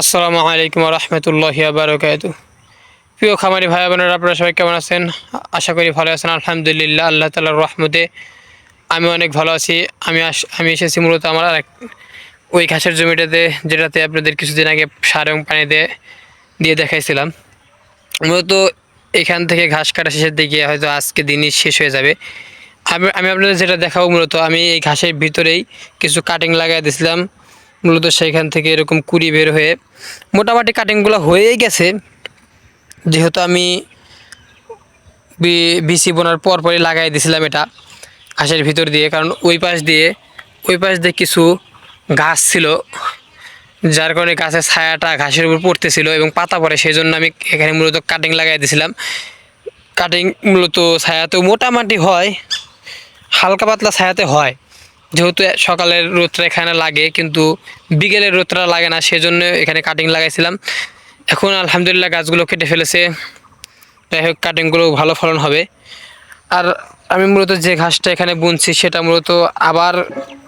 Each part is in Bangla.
আসসালামু আলাইকুম ওয়া রাহমাতুল্লাহি ওয়া বারাকাতুহু। প্রিয় খামারি ভাই বোনেরা, আপনারা সবাই কেমন আছেন? আশা করি ভালো আছেন। আলহামদুলিল্লাহ, আল্লাহ তাআলার রহমতে আমি অনেক ভালো আছি। আমি এসেছি মূলত আমার ওই ঘাসের জমিটাতে, যেটাতে আপনাদের কিছুদিন আগে সার এবং পানি দিয়ে দেখাইছিলাম। মূলত এখান থেকে ঘাস কাটা শেষের দিকে হয়তো আজকে দিনই শেষ হয়ে যাবে। আমি আপনাদের যেটা দেখাবো, মূলত আমি এই ঘাসের ভিতরেই কিছু কাটিং লাগাই দিয়েছিলাম। মূলত সেইখান থেকে এরকম কুড়ি বের হয়ে মোটামুটি কাটিংগুলো হয়েই গেছে। যেহেতু আমি বিসি বোনার পরপরই লাগাই দিয়েছিলাম এটা ঘাসের ভিতর দিয়ে, কারণ ওই পাশ দিয়ে কিছু গাছ ছিল, যার কারণে গাছের ছায়াটা ঘাসের উপর পড়তেছিল এবং পাতা পড়ে, সেই জন্য আমি এখানে মূলত কাটিং লাগাই দিয়েছিলাম। কাটিং মূলত ছায়াতেও মোটামুটি হয়, হালকা পাতলা ছায়াতে হয়। যেহেতু সকালের রোদটা এখানে লাগে কিন্তু বিকেলের রোদটা লাগে না, সেজন্য এখানে কাটিং লাগাইছিলাম। এখন আলহামদুলিল্লাহ গাছগুলো কেটে ফেলেছে, যাই হোক কাটিংগুলো ভালো ফলন হবে। আর আমি মূলত যে ঘাসটা এখানে বুনছি সেটা মূলত আবার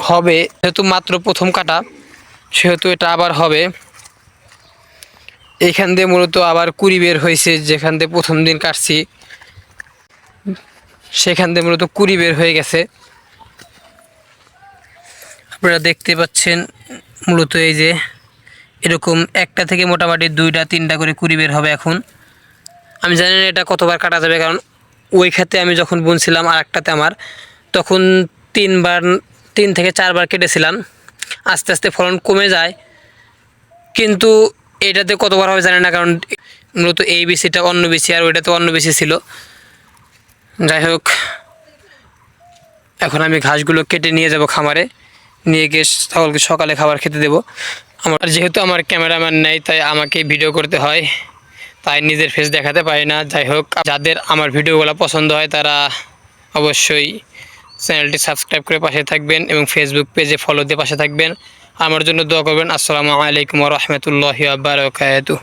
হবে, যেহেতু মাত্র প্রথম কাটা সেহেতু এটা আবার হবে। এইখান দিয়ে মূলত আবার কুড়ি বের হয়েছে, যেখান দিয়ে প্রথম দিন কাটছি সেখান দিয়ে মূলত কুড়ি বের হয়ে গেছে। আপনারা দেখতে পাচ্ছেন মূলত এই যে এরকম একটা থেকে মোটামুটি 2টা 3টা করে কুড়ি বের হবে। এখন আমি জানি না এটা কতবার কাটা যাবে, কারণ ওই ক্ষেতে আমি যখন বুনছিলাম আর একটাতে আমার তখন 3 থেকে 4বার কেটেছিলাম। আস্তে আস্তে ফলন কমে যায়, কিন্তু এটাতে কতবার হবে জানি না, কারণ মূলত এই বিসিটা অন্য বিসি আর ওইটাতে অন্য বিসি ছিল। যাই হোক, এখন আমি ঘাসগুলো কেটে নিয়ে যাব খামারে, নিয়ে গিয়ে ছাগলকে সকালে খাবার খেতে দেবো। যেহেতু আমার ক্যামেরাম্যান নেই, তাই আমাকে ভিডিও করতে হয়, তাই নিজের ফেস দেখাতে পারি না। যাই হোক, যাদের আমার ভিডিওগুলো পছন্দ হয় তারা অবশ্যই চ্যানেলটি সাবস্ক্রাইব করে পাশে থাকবেন এবং ফেসবুক পেজে ফলো দিয়ে পাশে থাকবেন। আমার জন্য দোয়া করবেন। আসসালামু আলাইকুম ওয়া রাহমাতুল্লাহি ওয়া বারাকাতুহু।